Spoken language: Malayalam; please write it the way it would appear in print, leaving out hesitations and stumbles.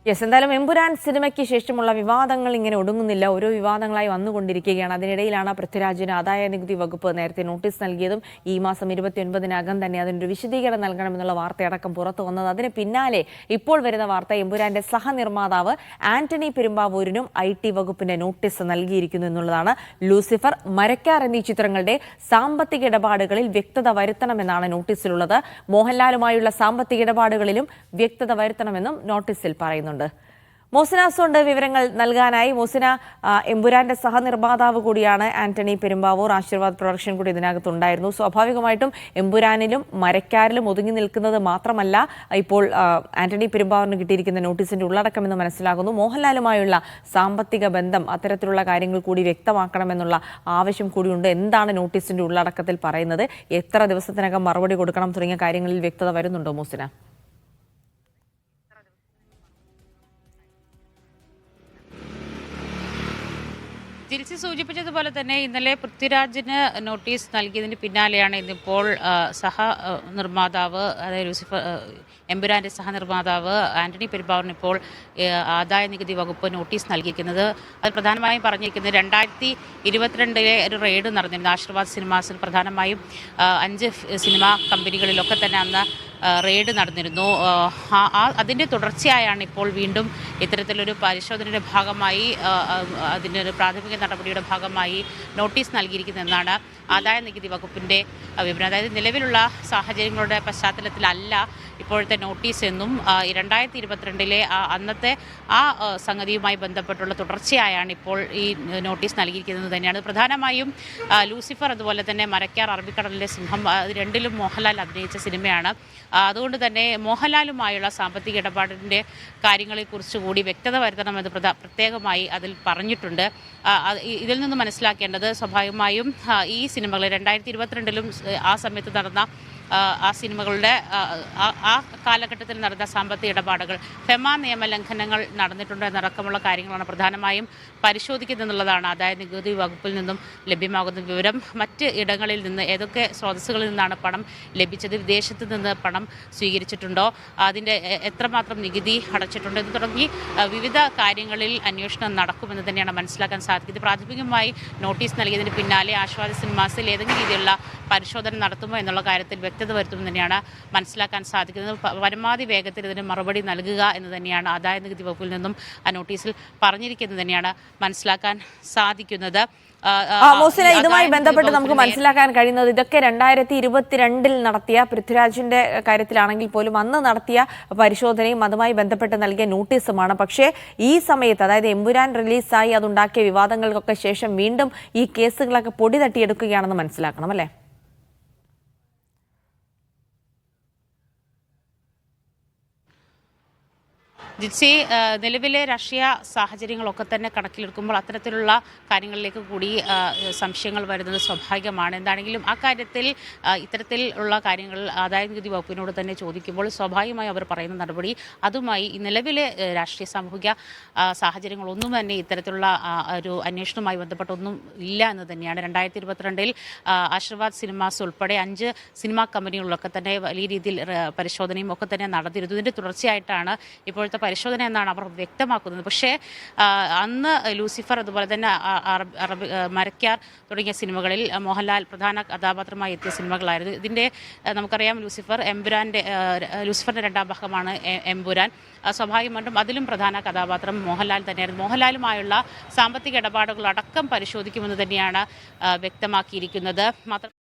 യെസ്, എന്തായാലും എമ്പുരാൻ സിനിമയ്ക്ക് ശേഷമുള്ള വിവാദങ്ങൾ ഇങ്ങനെ ഒടുങ്ങുന്നില്ല. ഓരോ വിവാദങ്ങളായി വന്നുകൊണ്ടിരിക്കുകയാണ്. അതിനിടയിലാണ് പൃഥ്വിരാജിന് ആദായ നികുതി വകുപ്പ് നേരത്തെ നോട്ടീസ് നൽകിയതും ഈ മാസം 29-നകം തന്നെ അതിനൊരു വിശദീകരണം നൽകണമെന്നുള്ള വാർത്തയടക്കം പുറത്തു വന്നത്. അതിന് പിന്നാലെ ഇപ്പോൾ വരുന്ന വാർത്ത എമ്പുരാന്റെ സഹനിർമ്മാതാവ് ആന്റണി പെരുമ്പാവൂരിനും IT വകുപ്പിന്റെ നോട്ടീസ് നൽകിയിരിക്കുന്നു എന്നുള്ളതാണ്. ലൂസിഫർ, മരക്കാർ എന്നീ ചിത്രങ്ങളുടെ സാമ്പത്തിക ഇടപാടുകളിൽ വ്യക്തത വരുത്തണമെന്നാണ് നോട്ടീസിലുള്ളത്. മോഹൻലാലുമായുള്ള സാമ്പത്തിക ഇടപാടുകളിലും വ്യക്തത വരുത്തണമെന്നും നോട്ടീസിൽ പറയുന്നു. മോസിന സോണ്ട് വിവരങ്ങൾ നൽകാനായി. മോസിന, എമ്പുരാന്റെ സഹനിർമ്മാതാവ് കൂടിയാണ് ആന്റണി പെരുമ്പാവൂർ. ആശീർവാദ് പ്രൊഡക്ഷൻ കൂടി ഇതിനകത്തുണ്ടായിരുന്നു. സ്വാഭാവികമായിട്ടും എമ്പുരാനിലും മരക്കാരിലും ഒതുങ്ങി നിൽക്കുന്നത് മാത്രമല്ല ഇപ്പോൾ ആന്റണി പെരുമ്പാവൂരിന് കിട്ടിയിരിക്കുന്ന നോട്ടീസിന്റെ ഉള്ളടക്കമെന്ന് മനസ്സിലാകുന്നു. മോഹൻലാലുമായുള്ള സാമ്പത്തിക ബന്ധം, അത്തരത്തിലുള്ള കാര്യങ്ങൾ കൂടി വ്യക്തമാക്കണമെന്നുള്ള ആവശ്യം കൂടിയുണ്ട്. എന്താണ് നോട്ടീസിന്റെ ഉള്ളടക്കത്തിൽ പറയുന്നത്? എത്ര ദിവസത്തിനകം മറുപടി കൊടുക്കണം തുടങ്ങിയ കാര്യങ്ങളിൽ വ്യക്തത വരുന്നുണ്ടോ മോസിന? ജിൽസി സൂചിപ്പിച്ചതുപോലെ തന്നെ ഇന്നലെ പൃഥ്വിരാജിന് നോട്ടീസ് നൽകിയതിന് പിന്നാലെയാണ് ഇന്നിപ്പോൾ നിർമ്മാതാവ്, അതായത് ലൂസിഫർ എമ്പുരാന്റെ സഹനിർമ്മാതാവ് ആന്റണി പെരുമ്പാവൂരിന് ഇപ്പോൾ ആദായ നികുതി വകുപ്പ് നോട്ടീസ് നൽകിയിരിക്കുന്നത്. അത് പ്രധാനമായും പറഞ്ഞിരിക്കുന്നത് 2022 ഒരു റെയ്ഡ് നടന്നിരുന്നു ആശീർവാദ് സിനിമാസിൽ. പ്രധാനമായും 5 സിനിമാ കമ്പനികളിലൊക്കെ തന്നെ അന്ന് റെയ്ഡ് നടന്നിരുന്നു. അതിൻ്റെ തുടർച്ചയായാണ് ഇപ്പോൾ വീണ്ടും ഇത്തരത്തിലൊരു പരിശോധനയുടെ ഭാഗമായി, അതിൻ്റെ ഒരു പ്രാഥമിക നടപടിയുടെ ഭാഗമായി നോട്ടീസ് നൽകിയിരിക്കുന്നതെന്നാണ് ആദായ നികുതി വകുപ്പിൻ്റെ വിവരം. അതായത് നിലവിലുള്ള സാഹചര്യങ്ങളുടെ പശ്ചാത്തലത്തിലല്ല ഇപ്പോഴത്തെ നോട്ടീസ് എന്നും 2022 അന്നത്തെ സംഗതിയുമായി ബന്ധപ്പെട്ടുള്ള തുടർച്ചയായാണ് ഇപ്പോൾ ഈ നോട്ടീസ് നൽകിയിരിക്കുന്നത് തന്നെയാണ്. പ്രധാനമായും ലൂസിഫർ, അതുപോലെ തന്നെ മരക്കാർ, അറബിക്കടലിലെ സിംഹം, രണ്ടിലും മോഹൻലാൽ അഭിനയിച്ച സിനിമയാണ്. അതുകൊണ്ട് തന്നെ മോഹൻലാലുമായുള്ള സാമ്പത്തിക ഇടപാടിൻ്റെ കാര്യങ്ങളെക്കുറിച്ച് കൂടി വ്യക്തത വരുത്തണമെന്ന് പ്രത്യേകമായി അതിൽ പറഞ്ഞിട്ടുണ്ട്. ഇതിൽ നിന്ന് മനസ്സിലാക്കേണ്ടത് സ്വാഭാവികമായും ഈ സിനിമകൾ 2022 ആ സമയത്ത് നടന്ന ആ സിനിമകളുടെ ആ കാലഘട്ടത്തിൽ നടന്ന സാമ്പത്തിക ഇടപാടുകൾ, ഫെമ നിയമലംഘനങ്ങൾ നടന്നിട്ടുണ്ടോ എന്നടക്കമുള്ള കാര്യങ്ങളാണ് പ്രധാനമായും പരിശോധിക്കുന്നതെന്നുള്ളതാണ് ആദായ നികുതി വകുപ്പിൽ നിന്നും ലഭ്യമാകുന്ന വിവരം. മറ്റ് ഇടങ്ങളിൽ നിന്ന്, ഏതൊക്കെ സ്രോതസ്സുകളിൽ നിന്നാണ് പണം ലഭിച്ചത്, വിദേശത്ത് നിന്ന് പണം സ്വീകരിച്ചിട്ടുണ്ടോ, അതിൻ്റെ എത്രമാത്രം നികുതി അടച്ചിട്ടുണ്ടോ എന്ന് തുടങ്ങി വിവിധ കാര്യങ്ങളിൽ അന്വേഷണം നടക്കുമെന്ന് തന്നെയാണ് മനസ്സിലാക്കാൻ സാധിക്കുന്നത്. പ്രാഥമികമായി നോട്ടീസ് നൽകിയതിന് പിന്നാലെ ആശീർവാദ് സിനിമാസിൽ ഏതെങ്കിലും രീതിയിലുള്ള പരിശോധന നടത്തുമോ എന്നുള്ള കാര്യത്തിൽ വ്യക്തത വരുത്തുമെന്ന് തന്നെയാണ് മനസ്സിലാക്കാൻ സാധിക്കുന്നത്. പരമാവധി വേഗത്തിൽ ഇതിന് മറുപടി നൽകുക എന്ന് തന്നെയാണ് ആദായ നികുതി വകുപ്പിൽ നിന്നും ആ നോട്ടീസിൽ പറഞ്ഞിരിക്കുന്നത് തന്നെയാണ് മനസ്സിലാക്കാൻ സാധിക്കുന്നത്. മോസിന, ഇതുമായി ബന്ധപ്പെട്ട് നമുക്ക് മനസ്സിലാക്കാൻ കഴിയുന്നത് ഇതൊക്കെ 2022 നടത്തിയ, പൃഥ്വിരാജിന്റെ കാര്യത്തിലാണെങ്കിൽ പോലും അന്ന് നടത്തിയ പരിശോധനയും അതുമായി ബന്ധപ്പെട്ട് നൽകിയ നോട്ടീസുമാണ്. പക്ഷേ ഈ സമയത്ത്, അതായത് എമ്പുരാൻ റിലീസായി അതുണ്ടാക്കിയ വിവാദങ്ങൾക്കൊക്കെ ശേഷം വീണ്ടും ഈ കേസുകളൊക്കെ പൊടി തട്ടിയെടുക്കുകയാണെന്ന് മനസ്സിലാക്കണം, അല്ലേ? ജിൽസി, നിലവിലെ രാഷ്ട്രീയ സാഹചര്യങ്ങളൊക്കെ തന്നെ കണക്കിലെടുക്കുമ്പോൾ അത്തരത്തിലുള്ള കാര്യങ്ങളിലേക്ക് കൂടി സംശയങ്ങൾ വരുന്നത് സ്വാഭാവികമാണ്. എന്താണെങ്കിലും ആ കാര്യത്തിൽ ഇത്തരത്തിലുള്ള കാര്യങ്ങൾ ആദായ നികുതി വകുപ്പിനോട് തന്നെ ചോദിക്കുമ്പോൾ സ്വാഭാവികമായി അവർ പറയുന്ന നടപടി അതുമായി നിലവിലെ രാഷ്ട്രീയ സാമൂഹിക സാഹചര്യങ്ങളൊന്നും തന്നെ ഇത്തരത്തിലുള്ള ഒരു അന്വേഷണവുമായി ബന്ധപ്പെട്ടൊന്നും ഇല്ല എന്ന് തന്നെയാണ്. 2022 ആശീർവാദ് സിനിമാസ് ഉൾപ്പെടെ 5 സിനിമാ കമ്പനികളിലൊക്കെ തന്നെ വലിയ രീതിയിൽ പരിശോധനയും ഒക്കെ തന്നെ നടന്നിരുന്നു. ഇതിൻ്റെ തുടർച്ചയായിട്ടാണ് ഇപ്പോഴത്തെ പരിശോധന എന്നാണ് അവർ വ്യക്തമാക്കുന്നത്. പക്ഷേ അന്ന് ലൂസിഫർ, അതുപോലെ തന്നെ മരക്കാർ തുടങ്ങിയ സിനിമകളിൽ മോഹൻലാൽ പ്രധാന കഥാപാത്രമായി എത്തിയ സിനിമകളായിരുന്നു. ഇതിൻ്റെ നമുക്കറിയാം, ലൂസിഫറിൻ്റെ 2ാം ഭാഗമാണ് എമ്പുരാൻ. സ്വാഭാവികമായിട്ടും അതിലും പ്രധാന കഥാപാത്രം മോഹൻലാൽ തന്നെയായിരുന്നു. മോഹൻലാലുമായുള്ള സാമ്പത്തിക ഇടപാടുകളടക്കം പരിശോധിക്കുമെന്ന് തന്നെയാണ് വ്യക്തമാക്കിയിരിക്കുന്നത്. മാത്രം